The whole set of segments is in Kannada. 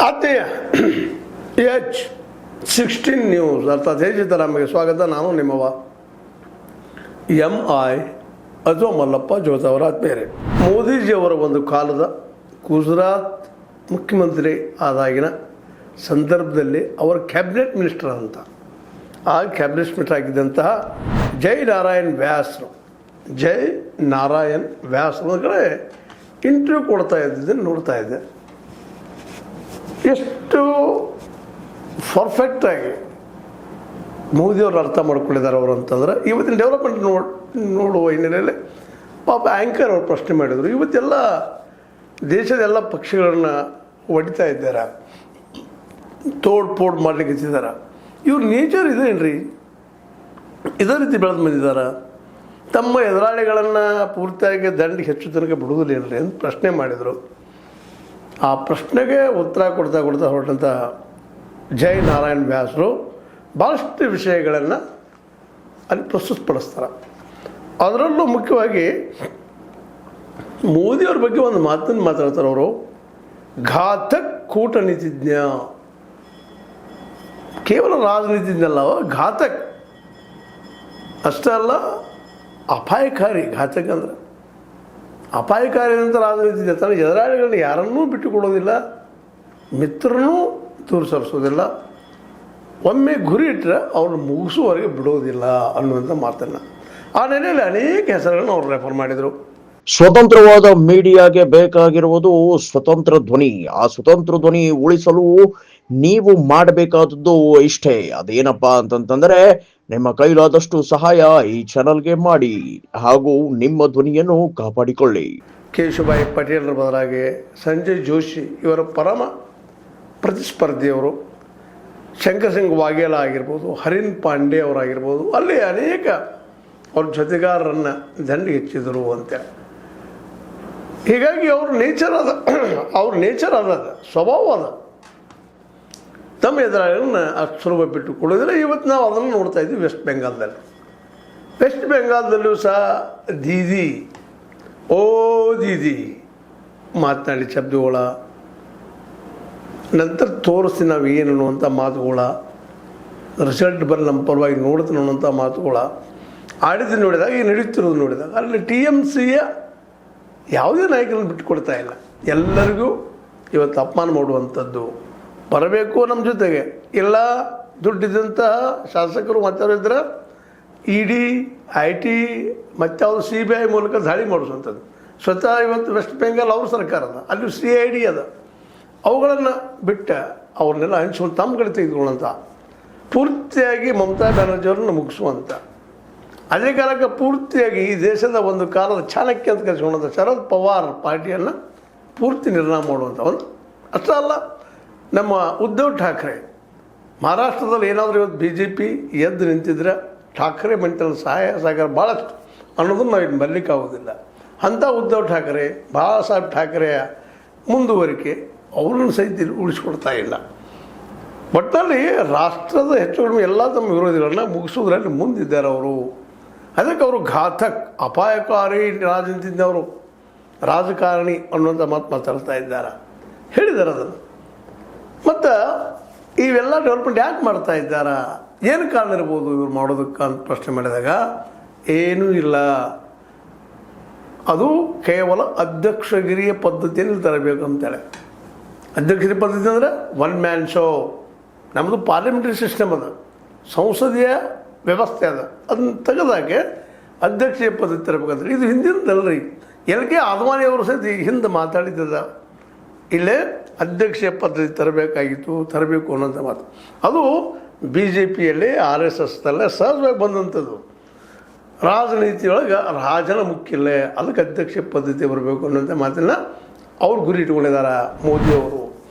ಆತ್ಮೀಯ H16 ನ್ಯೂಸ್ ಅರ್ಥಾತ್ ಹೇಜಿತರಾಮಗೆ ಸ್ವಾಗತ. ನಾನು ನಿಮ್ಮವ MI ಅಜೋ ಮಲ್ಲಪ್ಪ ಜೋತವರ ಆತ್ಮೀಯರೇ. ಮೋದಿಜಿಯವರ ಒಂದು ಕಾಲದ ಗುಜರಾತ್ ಮುಖ್ಯಮಂತ್ರಿ ಆದಾಗಿನ ಸಂದರ್ಭದಲ್ಲಿ ಅವರ ಕ್ಯಾಬಿನೆಟ್ ಮಿನಿಸ್ಟರ್ ಅಂತ ಆ ಕ್ಯಾಬಿನೆಟ್ ಮಿನಿಸ್ಟರ್ ಆಗಿದ್ದಂತಹ ಜೈ ನಾರಾಯಣ್ ವ್ಯಾಸ್ ಕಡೆ ಇಂಟರ್ವ್ಯೂ ಕೊಡ್ತಾ ಇದ್ದಿದ್ದನ್ನು ನೋಡ್ತಾ ಇದ್ದೆ. ಎಷ್ಟು ಪರ್ಫೆಕ್ಟಾಗಿ ಮೋದಿಯವರು ಅರ್ಥ ಮಾಡ್ಕೊಂಡಿದ್ದಾರೆ ಅವರು ಅಂತಂದ್ರೆ ಇವತ್ತಿನ ಡೆವಲಪ್ಮೆಂಟ್ ನೋಡುವ ಹಿನ್ನೆಲೆಯಲ್ಲಿ ಪಾಪ ಆ್ಯಂಕರ್ ಅವರು ಪ್ರಶ್ನೆ ಮಾಡಿದರು. ಇವತ್ತೆಲ್ಲ ದೇಶದ ಎಲ್ಲ ಪಕ್ಷಗಳನ್ನ ಹೊಡಿತಾ ಇದ್ದಾರೆ, ತೋಡ್ ಮಾಡಲಿಕ್ಕೆ ಇದ್ದಾರೆ. ಇವ್ರ ನೇಚರ್ ಇದೇನ್ರಿ, ಇದೇ ರೀತಿ ಬೆಳೆದು ಬಂದಿದ್ದಾರೆ. ತಮ್ಮ ಎದುರಾಳಿಗಳನ್ನು ಪೂರ್ತಿಯಾಗಿ ದಂಡಿಗೆ ಹೆಚ್ಚು ತನಕ ಬಿಡುವುದಿಲ್ಲ ಅಂತ ಪ್ರಶ್ನೆ ಮಾಡಿದರು. ಆ ಪ್ರಶ್ನೆಗೆ ಉತ್ತರ ಕೊಡ್ತಾ ಹೊರಟಂಥ ಜೈ ನಾರಾಯಣ್ ವ್ಯಾಸರು ಭಾಳಷ್ಟು ವಿಷಯಗಳನ್ನು ಅಲ್ಲಿ ಪ್ರಸ್ತುತಪಡಿಸ್ತಾರೆ. ಅದರಲ್ಲೂ ಮುಖ್ಯವಾಗಿ ಮೋದಿಯವ್ರ ಬಗ್ಗೆ ಒಂದು ಮಾತನ್ನು ಮಾತಾಡ್ತಾರೆ ಅವರು. ಘಾತಕ್ ಕೂಟನೀತಿಜ್ಞ, ಕೇವಲ ರಾಜನೀತಿಜ್ಞ ಅಲ್ಲ, ಘಾತಕ್ ಅಷ್ಟೇ ಅಲ್ಲ, ಅಪಾಯಕಾರಿ. ಘಾತಕ್ ಅಂದರೆ ಅಪಾಯಕಾರಿ ಅಂತ ರಾಜನೀತಿ. ತನ್ನ ಎದುರಾಳಿಗಳನ್ನ ಯಾರನ್ನೂ ಬಿಟ್ಟುಕೊಡೋದಿಲ್ಲ, ಮಿತ್ರನೂ ದೂರ ಸರಿಸೋದಿಲ್ಲ, ಒಮ್ಮೆ ಗುರಿ ಇಟ್ಟರೆ ಅವ್ರನ್ನ ಮುಗಿಸುವವರೆಗೆ ಬಿಡೋದಿಲ್ಲ ಅನ್ನುವಂಥ ಮಾತನ್ನು ಆ ನೆಲೆಯಲ್ಲಿ ಅನೇಕ ಹೆಸರುಗಳನ್ನು ಅವ್ರು ರೆಫರ್ ಮಾಡಿದರು. ಸ್ವತಂತ್ರವಾದ ಮೀಡಿಯಾಗೆ ಬೇಕಾಗಿರುವುದು ಸ್ವತಂತ್ರ ಧ್ವನಿ. ಆ ಸ್ವತಂತ್ರ ಧ್ವನಿ ಉಳಿಸಲು ನೀವು ಮಾಡಬೇಕಾದದ್ದು ಇಷ್ಟೇ. ಅದೇನಪ್ಪಾ ಅಂತಂತಂದ್ರೆ ನಿಮ್ಮ ಕೈಲಾದಷ್ಟು ಸಹಾಯ ಈ ಚಾನಲ್ಗೆ ಮಾಡಿ ಹಾಗೂ ನಿಮ್ಮ ಧ್ವನಿಯನ್ನು ಕಾಪಾಡಿಕೊಳ್ಳಿ. ಕೇಶುಭಾಯಿ ಪಟೇಲ್ರ ಬದಲಾಗಿ ಸಂಜಯ್ ಜೋಶಿ ಇವರ ಪರಮ ಪ್ರತಿಸ್ಪರ್ಧಿಯವರು, ಶಂಕರ್ ಸಿಂಗ್ ವಾಘೇಲಾ ಆಗಿರ್ಬೋದು, ಹರಿನ್ ಪಾಂಡೆ ಅವರಾಗಿರ್ಬೋದು, ಅಲ್ಲಿ ಅನೇಕ ಅವ್ರ ಜೊತೆಗಾರರನ್ನು ದಂಡಿಗೆ ಹೆಚ್ಚಿದರು ಅಂತ. ಹೀಗಾಗಿ ಅವ್ರ ನೇಚರ್ ಅದ, ಸ್ವಭಾವ ಅದ. ತಮ್ಮ ಎದುರಾಳಿಗಳನ್ನ ಅಷ್ಟು ಸುಲಭ ಬಿಟ್ಟುಕೊಳ್ಳೋದಿಲ್ಲ. ಇವತ್ತು ನಾವು ಅದನ್ನು ನೋಡ್ತಾ ಇದ್ದೀವಿ ವೆಸ್ಟ್ ಬೆಂಗಾಲ್ದಲ್ಲೂ ಸಹ ದೀದಿ ಮಾತನಾಡಿ ಶಬ್ದಗಳ ನಂತರ ತೋರಿಸ್ತೀನಿ ನಾವು ಏನು ಅನ್ನುವಂಥ ಮಾತುಗಳ, ರಿಸಲ್ಟ್ ಬರಲಿ ನಮ್ಮ ಪರವಾಗಿ ನೋಡ್ತೀನಿ ಅನ್ನುವಂಥ ಮಾತುಗಳ ಆಡಿದ್ದು ನೋಡಿದಾಗ, ಈಗ ನಡೀತಿರೋದು ನೋಡಿದಾಗ ಅಲ್ಲಿ TMCಯ ಯಾವುದೇ ನಾಯಕರನ್ನು ಬಿಟ್ಟುಕೊಡ್ತಾ ಇಲ್ಲ. ಎಲ್ಲರಿಗೂ ಇವತ್ತು ಅಪಮಾನ ಮಾಡುವಂಥದ್ದು ಬರಬೇಕು ನಮ್ಮ ಜೊತೆಗೆ. ಎಲ್ಲ ದುಡ್ಡಿದ್ದಂತಹ ಶಾಸಕರು ಮತ್ತವರು ಇದ್ರೆ ED, IT ಮತ್ತಾವುದು CBI ಮೂಲಕ ದಾಳಿ ಮಾಡಿಸುವಂಥದ್ದು. ಸ್ವತಃ ಇವತ್ತು ವೆಸ್ಟ್ ಬೆಂಗಾಲ್ ಅವ್ರ ಸರ್ಕಾರದ ಅಲ್ಲಿ CID ಅದ. ಅವುಗಳನ್ನು ಬಿಟ್ಟ ಅವ್ರನ್ನೆಲ್ಲ ಹಂಚ್ಕೊಂಡು ತಮ್ಮ ಕಡೆ ತೆಗೆದುಕೊಳ್ಳುವಂಥ, ಪೂರ್ತಿಯಾಗಿ ಮಮತಾ ಬ್ಯಾನರ್ಜಿಯವ್ರನ್ನ ಮುಗಿಸುವಂಥ, ಅದೇ ಕಾಲಕ್ಕೆ ಪೂರ್ತಿಯಾಗಿ ಈ ದೇಶದ ಒಂದು ಕಾಲದ ಚಾಣಕ್ಯ ಅಂತ ಕರೆಸ್ಕೊಂಡಂಥ ಶರದ್ ಪವಾರ್ ಪಾರ್ಟಿಯನ್ನು ಪೂರ್ತಿ ನಿರ್ನಾಮ ಮಾಡುವಂಥ ಒಂದು. ಅಷ್ಟೇ ಅಲ್ಲ, ನಮ್ಮ ಉದ್ಧವ್ ಠಾಕ್ರೆ ಮಹಾರಾಷ್ಟ್ರದಲ್ಲಿ ಏನಾದರೂ ಇವತ್ತು BJP ಎದ್ದು ನಿಂತಿದ್ರೆ ಠಾಕ್ರೆ ಮೆಂಟಲ್ ಸಹಾಯ ಸಹಕಾರ ಭಾಳಷ್ಟು ಅನ್ನೋದನ್ನು ನಾವು ಇನ್ನು ಬರಲಿಕ್ಕಾಗೋದಿಲ್ಲ. ಅಂಥ ಉದ್ಧವ್ ಠಾಕ್ರೆ, ಬಾಳಾ ಸಾಹೇಬ್ ಠಾಕ್ರೆಯ ಮುಂದುವರಿಕೆ ಅವ್ರನ್ನ ಸಹಿತ ಉಳಿಸ್ಕೊಡ್ತಾ ಇಲ್ಲ. ಒಟ್ಟಿನಲ್ಲಿ ರಾಷ್ಟ್ರದ ಹೆಚ್ಚು ಕಡಿಮೆ ಎಲ್ಲ ತಮ್ಮ ವಿರೋಧಿಗಳನ್ನ ಮುಗಿಸೋದ್ರಲ್ಲಿ ಮುಂದಿದ್ದಾರೆ ಅವರು. ಅದಕ್ಕೆ ಅವರು ಘಾತಕ್, ಅಪಾಯಕಾರಿ ರಾಜನೀತಿಜ್ಞವರು, ರಾಜಕಾರಣಿ ಅನ್ನುವಂಥ ಮಾತು ಮಾತಾಡ್ತಾ ಇದ್ದಾರೆ, ಹೇಳಿದ್ದಾರೆ ಅದನ್ನು. ಮತ್ತು ಇವೆಲ್ಲ ಡೆವಲಪ್ಮೆಂಟ್ ಯಾಕೆ ಮಾಡ್ತಾ ಇದ್ದಾರಾ, ಏನು ಕಾರಣ ಇರ್ಬೋದು ಇವ್ರು ಮಾಡೋದಕ್ಕೆ ಅಂತ ಪ್ರಶ್ನೆ ಮಾಡಿದಾಗ ಏನೂ ಇಲ್ಲ, ಅದು ಕೇವಲ ಅಧ್ಯಕ್ಷಗಿರಿಯ ಪದ್ಧತಿಯಲ್ಲಿ ತರಬೇಕು ಅಂತೇಳಿ. ಅಧ್ಯಕ್ಷಗಿರಿ ಪದ್ಧತಿ ಅಂದರೆ ಒನ್ ಮ್ಯಾನ್ ಶೋ. ನಮ್ಮದು ಪಾರ್ಲಿಮೆಂಟರಿ ಸಿಸ್ಟಮ್ ಅದ, ಸಂಸದೀಯ ವ್ಯವಸ್ಥೆ ಅದ. ಅದನ್ನು ತೆಗೆದಾಗೆ ಅಧ್ಯಕ್ಷೀಯ ಪದ್ಧತಿ ತರಬೇಕಂದ್ರೆ ಇದು ಹಿಂದಿನದಲ್ರಿ. LK ಆದ್ವಾನಿ ಅವರು ಸಹಿತ ಹಿಂದೆ ಮಾತಾಡಿದ್ದದ, ಇಲ್ಲೇ ಅಧ್ಯಕ್ಷೀಯ ಪದ್ಧತಿ ತರಬೇಕು ಅನ್ನೋಂಥ ಮಾತು. ಅದು BJPಯಲ್ಲಿ RSSದಲ್ಲೇ ಸಹಜವಾಗಿ ಬಂದಂಥದ್ದು. ರಾಜನೀತಿಯೊಳಗೆ ರಾಜನ ಮುಖ್ಯ ಇಲ್ಲ, ಅದಕ್ಕೆ ಅಧ್ಯಕ್ಷೀಯ ಪದ್ಧತಿ ಬರಬೇಕು ಅನ್ನೋಂಥ ಮಾತನ್ನು ಅವ್ರು ಗುರಿ ಇಟ್ಕೊಂಡಿದ್ದಾರೆ ಮೋದಿಯವರು.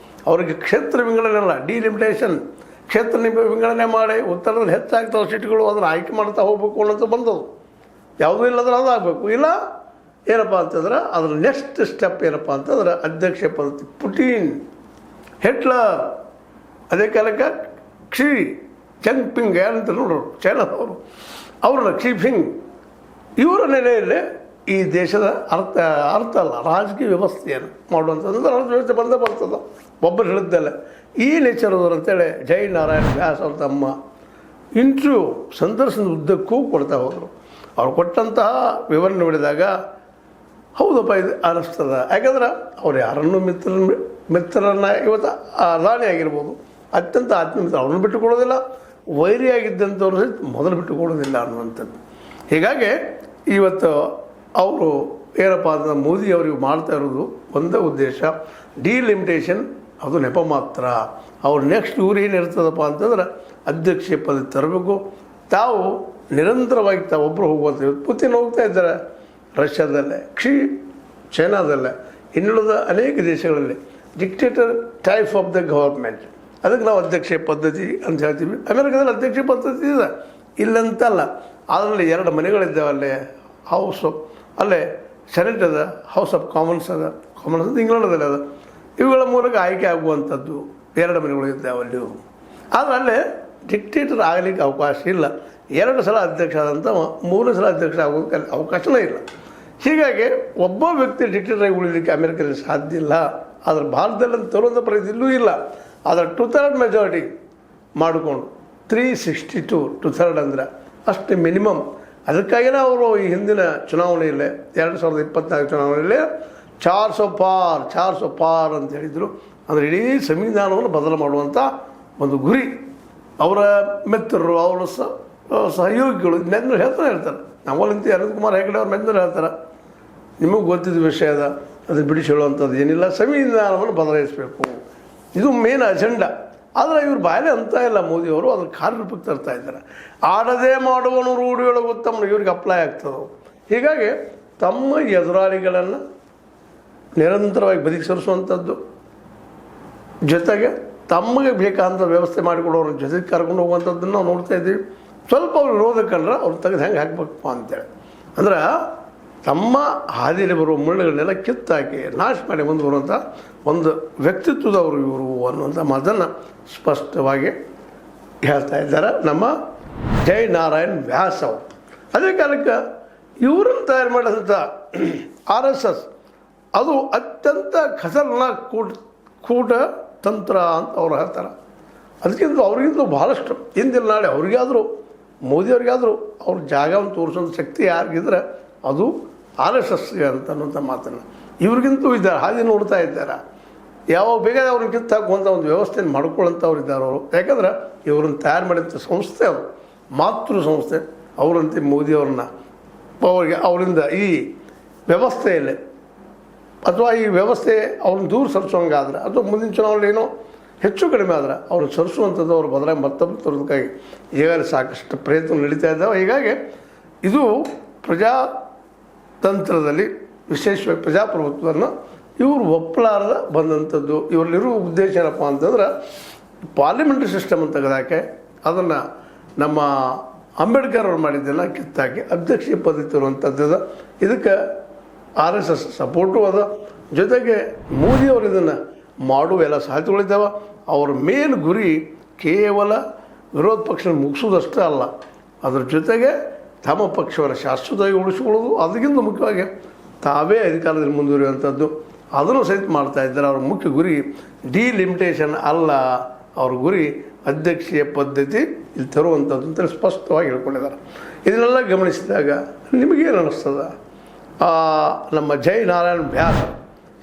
ಅವರಿಗೆ ಕ್ಷೇತ್ರ ವಿಂಗಡಣೆ ಅಲ್ಲ, ಡಿಲಿಮಿಟೇಷನ್, ಕ್ಷೇತ್ರ ವಿಂಗಡಣೆ ಮಾಡಿ ಉತ್ತರದಲ್ಲಿ ಹೆಚ್ಚಾಗ್ತಾವೆ ಸೀಟ್ಗಳು, ಅದನ್ನು ಆಯ್ಕೆ ಮಾಡ್ತಾ ಹೋಗ್ಬೇಕು ಅನ್ನೋಂಥ ಬಂದದು. ಯಾವುದೂ ಇಲ್ಲದ್ರೆ ಅದಾಗಬೇಕು. ಇಲ್ಲ ಏನಪ್ಪ ಅಂತಂದ್ರೆ ಅದ್ರ ನೆಕ್ಸ್ಟ್ ಸ್ಟೆಪ್ ಏನಪ್ಪ ಅಂತಂದ್ರೆ ಅಧ್ಯಕ್ಷೀಯ ಪದ್ಧತಿ. ಪುಟಿನ್, ಹಿಟ್ಲರ್, ಅದೇ ಕಾಲಕ್ಕೆ ಕ್ಷಿ ಜಿನ್ಪಿಂಗ್ ಯಾರಂತ ನೋಡೋರು ಚೈನಾದವರು, ಅವ್ರನ್ನ ಕ್ಷಿಫಿಂಗ್, ಇವರ ನೆಲೆಯಲ್ಲಿ ಈ ದೇಶದ ಅರ್ಥ ಅಲ್ಲ, ರಾಜಕೀಯ ವ್ಯವಸ್ಥೆಯನ್ನು ಮಾಡುವಂಥದ್ದು ರಾಜಕೀಯ ವ್ಯವಸ್ಥೆ ಬಂದೇ ಬರ್ತದೆ. ಒಬ್ಬರು ಹೇಳಿದ್ದಲ್ಲ ಈ ನೇಚರ್ ಅವರು ಅಂತೇಳಿ ಜೈ ನಾರಾಯಣ್ ವ್ಯಾಸ್ ಅವ್ರು ತಮ್ಮ ಇಂಟರ್ವ್ಯೂ ಸಂದರ್ಶನದ ಉದ್ದಕ್ಕೂ ಕೊಡ್ತಾ ಹೋದರು. ಅವ್ರು ಕೊಟ್ಟಂತಹ ವಿವರಣೆ ನೋಡಿದಾಗ ಹೌದಪ್ಪ ಇದು ಅನ್ನಿಸ್ತದ. ಯಾಕಂದ್ರೆ ಅವ್ರು ಯಾರನ್ನು ಮಿತ್ರರನ್ನ ಇವತ್ತು ರಾಣಿ ಆಗಿರ್ಬೋದು, ಅತ್ಯಂತ ಆತ್ಮೀಯ ಮಿತ್ರ, ಅವ್ರನ್ನ ಬಿಟ್ಟುಕೊಡೋದಿಲ್ಲ, ವೈರಿಯಾಗಿದ್ದಂಥವ್ರು ಸಹಿತ ಮೊದಲು ಬಿಟ್ಟುಕೊಡೋದಿಲ್ಲ ಅನ್ನುವಂಥದ್ದು. ಹೀಗಾಗಿ ಇವತ್ತು ಅವರು ಏನಪ್ಪ ಅಂತ ಮೋದಿ ಅವರಿಗೆ ಮಾಡ್ತಾ ಇರೋದು ಒಂದೇ ಉದ್ದೇಶ, ಡಿಲಿಮಿಟೇಷನ್. ಅದು ನೆಪ ಮಾತ್ರ. ಅವ್ರು ನೆಕ್ಸ್ಟ್ ಇವ್ರು ಏನು ಇರ್ತದಪ್ಪ ಅಂತಂದ್ರೆ ಅಧ್ಯಕ್ಷೀಯ ಪದವಿ ತರಬೇಕು. ತಾವು ನಿರಂತರವಾಗಿ ತಾವೊಬ್ಬರು ಹೋಗುವಂಥ ಪುತಿನ್ ಹೋಗ್ತಾ ಇದ್ದಾರೆ ರಷ್ಯಾದಲ್ಲೇ, ಚೈನಾದಲ್ಲೇ, ಇನ್ನುಳಿದ ಅನೇಕ ದೇಶಗಳಲ್ಲಿ dictator type of the government. ಅದಕ್ಕೆ ನಾವು ಅಧ್ಯಕ್ಷೀಯ ಪದ್ಧತಿ ಅಂತ ಹೇಳ್ತೀವಿ. ಅಮೆರಿಕದಲ್ಲಿ ಅಧ್ಯಕ್ಷೀಯ ಪದ್ಧತಿ ಇದೆ, ಇಲ್ಲಂತಲ್ಲ. ಅದರಲ್ಲಿ 2 ಮನೆಗಳಿದ್ದಾವೆ ಅಲ್ಲೇ, ಅಲ್ಲೇ ಸೆನೆಟ್ ಅದ, ಹೌಸ್ ಆಫ್ ಕಾಮನ್ಸ್ ಅದ. ಕಾಮನ್ಸ್ ಅಂತ ಇಂಗ್ಲೆಂಡದಲ್ಲಿ ಅದ. ಇವುಗಳ ಮೂಲಕ ಆಯ್ಕೆ ಆಗುವಂಥದ್ದು 2 ಮನೆಗಳು ಇದ್ದಾವೆ ಅಲ್ಲಿ. ಆದರೆ ಅಲ್ಲೇ ಡಿಕ್ಟೇಟರ್ ಆಗಲಿಕ್ಕೆ ಅವಕಾಶ ಇಲ್ಲ. 2 ಸಲ ಅಧ್ಯಕ್ಷ ಆದಂಥ 3 ಸಲ ಅಧ್ಯಕ್ಷ ಆಗೋದಕ್ಕೆ ಅಲ್ಲಿ ಅವಕಾಶನೇ ಇಲ್ಲ. ಹೀಗಾಗಿ ಒಬ್ಬ ವ್ಯಕ್ತಿ ಡಿಕ್ಟೇಟರ್ ಆಗಿ ಉಳಿಲಿಕ್ಕೆ ಅಮೆರಿಕದಲ್ಲಿ ಸಾಧ್ಯ ಇಲ್ಲ. ಆದರೆ ಭಾರತದಲ್ಲಿ ತರುವಂಥ ಪರಿಸ್ಥಿತಿ ಇಲ್ಲೂ ಇಲ್ಲ. ಆದರೆ 2/3 ಮೆಜಾರಿಟಿ ಮಾಡಿಕೊಂಡು 362 2/3 ಅಂದ್ರೆ ಅಷ್ಟು ಮಿನಿಮಮ್. ಅದಕ್ಕಾಗಿಯೇ ಅವರು ಈ ಹಿಂದಿನ ಚುನಾವಣೆಯಲ್ಲೇ 2024 ಚುನಾವಣೆಯಲ್ಲೇ 400 ಪಾರ್ ಅಂತ ಹೇಳಿದರು. ಅಂದರೆ ಇಡೀ ಸಂವಿಧಾನವನ್ನು ಬದಲು ಮಾಡುವಂಥ ಒಂದು ಗುರಿ. ಅವರ ಮಿತ್ರರು, ಅವರ ಸಹಯೋಗಿಗಳು ಮೆಂದರು ಹೇಳ್ತಾರೆ. ನಮ್ಮಲ್ಲಿಂತ ಅನಂತ್ ಕುಮಾರ್ ಹೆಗಡೆ ಅವ್ರ ಮೆಂದರು ಹೇಳ್ತಾರೆ, ನಿಮಗೆ ಗೊತ್ತಿದ್ದ ವಿಷಯ ಅದ, ಅದು ಬಿಡಿಸಿ ಹೇಳುವಂಥದ್ದು ಏನಿಲ್ಲ, ಸಂವಿಧಾನವನ್ನು ಬದಲಾಯಿಸಬೇಕು, ಇದು ಮೇನ್ ಅಜೆಂಡಾ. ಆದರೆ ಇವ್ರು ಬಾಯಲೆ ಅಂತ ಇಲ್ಲ ಮೋದಿಯವರು, ಅದ್ರ ಕಾರ್ಯರೂಪಕ್ಕೆ ತರ್ತಾ ಇದ್ದಾರೆ. ಆಡದೆ ಮಾಡುವನು ರೂಢಿಯೊಳಗೆ ಉತ್ತಮ ಇವ್ರಿಗೆ ಅಪ್ಲೈ ಆಗ್ತದೆ. ಹೀಗಾಗಿ ತಮ್ಮ ಎದುರಾಳಿಗಳನ್ನು ನಿರಂತರವಾಗಿ ಬದುಕಿ ಸರಿಸುವಂಥದ್ದು, ಜೊತೆಗೆ ತಮಗೆ ಬೇಕಾದಂಥ ವ್ಯವಸ್ಥೆ ಮಾಡಿಕೊಡೋರ ಜೊತೆಗೆ ಕರ್ಕೊಂಡು ಹೋಗುವಂಥದ್ದನ್ನು ನಾವು ನೋಡ್ತಾ ಇದ್ದೀವಿ. ಸ್ವಲ್ಪ ಅವ್ರು ವಿರೋಧ ಕಂಡ್ರೆ ಅವ್ರು ತೆಗೆದು ಹೆಂಗೆ ಹಾಕ್ಬೇಕಪ್ಪ ಅಂತೇಳಿ, ಅಂದ್ರೆ ತಮ್ಮ ಹಾದಿಯಲ್ಲಿ ಬರುವ ಮುಳ್ಳುಗಳನ್ನೆಲ್ಲ ಕಿತ್ತಾಕಿ ನಾಶ ಮಾಡಿ ಮುಂದೆ ಬರುವಂಥ ಒಂದು ವ್ಯಕ್ತಿತ್ವದವರು ಇವರು ಅನ್ನುವಂಥ ಮಾತನ್ನು ಸ್ಪಷ್ಟವಾಗಿ ಹೇಳ್ತಾ ಇದ್ದಾರೆ ನಮ್ಮ ಜೈ ನಾರಾಯಣ್ ವ್ಯಾಸ್ ಅವರು. ಅದೇ ಕಾಲಕ್ಕೆ ಇವರನ್ನು ತಯಾರು ಮಾಡಿದಂಥ RSS ಅದು ಅತ್ಯಂತ ಖತರ್ನಾಕ್ ಕೂಟತಂತ್ರ ಅಂತ ಅವ್ರು ಹೇಳ್ತಾರೆ. ಅದಕ್ಕಿಂತ ಅವ್ರಿಗಿಂತ ಭಾಳಷ್ಟು ಹಿಂದಿನ ನಾಳೆ ಅವ್ರಿಗಾದರೂ ಮೋದಿಯವ್ರಿಗಾದರೂ ಅವ್ರ ಜಾಗವನ್ನು ತೋರಿಸೋಂಥ ಶಕ್ತಿ ಯಾರಿಗಿದ್ರೆ ಅದು RSS ಅಂತ ಅನ್ನುವಂಥ ಮಾತನ್ನು ಇವ್ರಿಗಿಂತೂ ಇದ್ದಾರೆ. ಹಾಗೆ ನೋಡ್ತಾ ಇದ್ದಾರೆ. ಯಾವಾಗ ಬೇಕಾದ್ರೆ ಅವ್ರನ್ನ ಕಿತ್ತಾಕುವಂಥ ಒಂದು ವ್ಯವಸ್ಥೆಯನ್ನು ಮಾಡ್ಕೊಳ್ಳೋಂಥವ್ರು ಇದ್ದಾರೆ ಅವರು. ಯಾಕಂದ್ರೆ ಇವ್ರನ್ನ ತಯಾರು ಮಾಡಿದಂಥ ಸಂಸ್ಥೆ ಅವರು, ಮಾತೃ ಸಂಸ್ಥೆ. ಅವರಂತೆ ಮೋದಿಯವ್ರನ್ನ ಅವರಿಗೆ ಅವರಿಂದ ಈ ವ್ಯವಸ್ಥೆಯಲ್ಲಿ ಅಥವಾ ಈ ವ್ಯವಸ್ಥೆ ಅವ್ರನ್ನ ದೂರ ಸರಿಸೋಂಗಾದ್ರೆ ಅಥವಾ ಮುಂದಿನ ಚುನಾವಣೆ ಏನೋ ಹೆಚ್ಚು ಕಡಿಮೆ ಆದ್ರೆ ಅವ್ರನ್ನ ಸರಿಸುವಂಥದ್ದು ಅವ್ರ ಬದಲಾಗಿ ಮತ್ತೊಬ್ಬರು ತರೋದಕ್ಕಾಗಿ ಈಗಾಗಲೇ ಸಾಕಷ್ಟು ಪ್ರಯತ್ನ ನಡೀತಾ ಇದ್ದಾವೆ. ಹೀಗಾಗಿ ಇದು ಪ್ರಜಾತಂತ್ರದಲ್ಲಿ ವಿಶೇಷವಾಗಿ ಪ್ರಜಾಪ್ರಭುತ್ವವನ್ನು ಇವರು ಒಪ್ಪಲಾರದ ಬಂದಂಥದ್ದು. ಇವರಲ್ಲಿರುವ ಉದ್ದೇಶ ಏನಪ್ಪ ಅಂತಂದ್ರೆ ಪಾರ್ಲಿಮೆಂಟ್ರಿ ಸಿಸ್ಟಮ್ ಅಂತ ತೆಗೆದಾಕೆ ಅದನ್ನು ನಮ್ಮ ಅಂಬೇಡ್ಕರ್ ಅವ್ರು ಮಾಡಿದ್ದನ್ನು ಕಿತ್ತಾಕಿ ಅಧ್ಯಕ್ಷೀಯ ಪದ್ಧತಿ ಇರುವಂಥದ್ದು. ಇದಕ್ಕೆ RSS ಸಪೋರ್ಟು ಅದ. ಜೊತೆಗೆ ಮೋದಿಯವರು ಇದನ್ನು ಮಾಡುವ ಎಲ್ಲ ಸಾಧ್ಯತೆಗಳಿದ್ದಾವೆ. ಅವ್ರ ಮೇನ್ ಗುರಿ ಕೇವಲ ವಿರೋಧ ಪಕ್ಷ ಮುಗಿಸೋದಷ್ಟೇ ಅಲ್ಲ, ಅದ್ರ ಜೊತೆಗೆ ತಮ್ಮ ಪಕ್ಷವನ್ನು ಶಾಶ್ವತವಾಗಿ ಉಳಿಸ್ಕೊಳ್ಳೋದು, ಅದಕ್ಕಿಂತ ಮುಖ್ಯವಾಗಿ ತಾವೇ ಅಧಿಕಾರದಲ್ಲಿ ಮುಂದುವರಿಯುವಂಥದ್ದು, ಅದನ್ನು ಸಹಿತ ಮಾಡ್ತಾ ಇದ್ದಾರೆ. ಅವ್ರ ಮುಖ್ಯ ಗುರಿ ಡಿಲಿಮಿಟೇಷನ್ ಅಲ್ಲ, ಅವ್ರ ಗುರಿ ಅಧ್ಯಕ್ಷೀಯ ಪದ್ಧತಿ ಇಲ್ಲಿ ತರುವಂಥದ್ದು ಅಂತೇಳಿ ಸ್ಪಷ್ಟವಾಗಿ ಹೇಳ್ಕೊಂಡಿದ್ದಾರೆ. ಇದನ್ನೆಲ್ಲ ಗಮನಿಸಿದಾಗ ನಿಮಗೇನು ಅನ್ನಿಸ್ತದ? ನಮ್ಮ ಜೈ ನಾರಾಯಣ್ ವ್ಯಾಸ್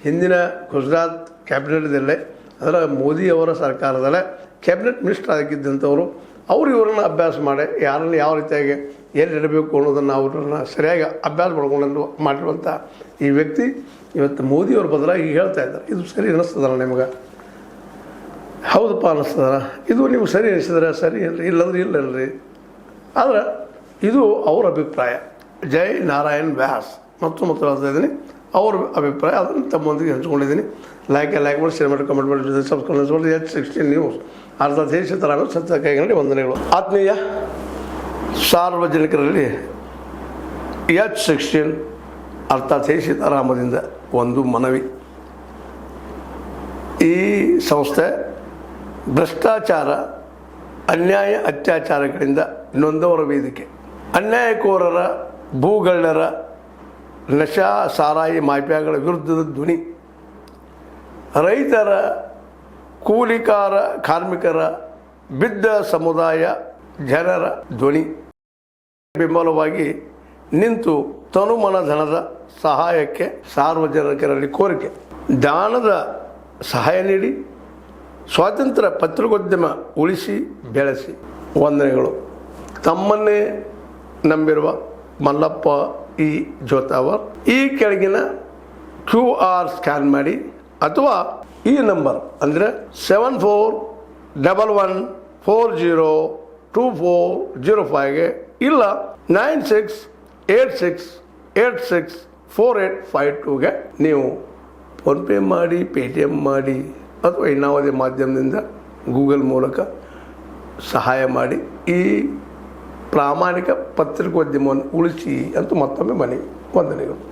ಹಿಂದಿನ ಗುಜರಾತ್ ಕ್ಯಾಬಿನೆಟ್ದಲ್ಲೇ, ಅದರ ಮೋದಿಯವರ ಸರ್ಕಾರದಲ್ಲೇ ಕ್ಯಾಬಿನೆಟ್ ಮಿನಿಸ್ಟರ್ ಆಗಿದ್ದಂಥವರು. ಅವರು ಇವರನ್ನು ಅಭ್ಯಾಸ ಮಾಡಿ ಯಾರನ್ನು ಯಾವ ರೀತಿಯಾಗಿ ಎಲ್ಲಿ ಇಡಬೇಕು ಅನ್ನೋದನ್ನು ಅವ್ರನ್ನ ಸರಿಯಾಗಿ ಅಭ್ಯಾಸ ಮಾಡ್ಕೊಂಡು ಮಾಡಿರುವಂಥ ಈ ವ್ಯಕ್ತಿ ಇವತ್ತು ಮೋದಿಯವ್ರ ಬದಲಾಗಿ ಹೇಳ್ತಾ ಇದ್ದಾರೆ. ಇದು ಸರಿ ಅನ್ನಿಸ್ತದಲ್ಲ ನಿಮ್ಗೆ? ಹೌದಪ್ಪ ಅನ್ನಿಸ್ತದ. ಇದು ನಿಮ್ಗೆ ಸರಿ ಅನಿಸಿದ್ರೆ ಸರಿ ಅಲ್ರಿ, ಇಲ್ಲಂದ್ರೆ ಇಲ್ಲಲ್ರಿ. ಆದರೆ ಇದು ಅವ್ರ ಅಭಿಪ್ರಾಯ. ಜೈ ನಾರಾಯಣ್ ವ್ಯಾಸ್ ಮತ್ತು ಹೇಳ್ತಾ ಇದ್ದೀನಿ, ಅವ್ರ ಅಭಿಪ್ರಾಯ. ಅದನ್ನು ತಮ್ಮೊಂದಿಗೆ ಹಂಚ್ಕೊಂಡಿದ್ದೀನಿ. ಲೈಕ್ ಮಾಡಿ, ಶೇರ್ ಮಾಡಿ, ಕಮೆಂಟ್ ಮಾಡಿ, ಸಬ್ಸ್ಕ್ರೈಬ್ ಮಾಡಿ. H16 ನ್ಯೂಸ್ ಅರ್ಥಾತ್ ದೇಶತರಾಮ ಸತ್ಯ ಕೈಗೊಂಡು ವಂದನೆಗಳು. ಆತ್ಮೀಯ ಸಾರ್ವಜನಿಕರಲ್ಲಿ H16 ಅರ್ಥಾತ್ ಸೀತಾರಾಮದಿಂದ ಒಂದು ಮನವಿ. ಈ ಸಂಸ್ಥೆ ಭ್ರಷ್ಟಾಚಾರ, ಅನ್ಯಾಯ, ಅತ್ಯಾಚಾರಗಳಿಂದ ನೊಂದವರ ವೇದಿಕೆ. ಅನ್ಯಾಯಕೋರರ, ಭೂಗಳ್ಳರ ನಶಾ ಸಾರಾಯಿ ಮಾಫಿಯಾಗಳ ವಿರುದ್ಧದ ಧ್ವನಿ, ರೈತರ, ಕೂಲಿಕಾರ, ಕಾರ್ಮಿಕರ, ಬಿದ್ದ ಸಮುದಾಯ ಜನರ ಧ್ವನಿ ಬೆಂಬಲವಾಗಿ ನಿಂತು ತನುಮನ ಧನದ ಸಹಾಯಕ್ಕೆ ಸಾರ್ವಜನಿಕರಲ್ಲಿ ಕೋರಿಕೆ. ದಾನದ ಸಹಾಯ ನೀಡಿ ಸ್ವಾತಂತ್ರ್ಯ ಪತ್ರಿಕೋದ್ಯಮ ಉಳಿಸಿ ಬೆಳೆಸಿ. ವಂದನೆಗಳು. ತಮ್ಮನ್ನೇ ನಂಬಿರುವ ಮಲ್ಲಪ್ಪ ಇ ಜೋತಾವರ್. ಈ ಕೆಳಗಿನ QR ಸ್ಕ್ಯಾನ್ ಮಾಡಿ ಅಥವಾ ಈ ನಂಬರ್ ಅಂದರೆ 7411402405ಗೆ ಇಲ್ಲ 9686864852ಗೆ ನೀವು ಫೋನ್ಪೇ ಮಾಡಿ, ಪೇಟಿಎಮ್ ಮಾಡಿ ಅಥವಾ ಇನ್ನಾವುದೇ ಮಾಧ್ಯಮದಿಂದ ಗೂಗಲ್ ಮೂಲಕ ಸಹಾಯ ಮಾಡಿ ಈ ಪ್ರಾಮಾಣಿಕ ಪತ್ರಿಕೋದ್ಯಮವನ್ನು ಉಳಿಸಿ ಅಂತ ಮತ್ತೊಮ್ಮೆ ಮನವಿ. ವಂದನೆಗಳು.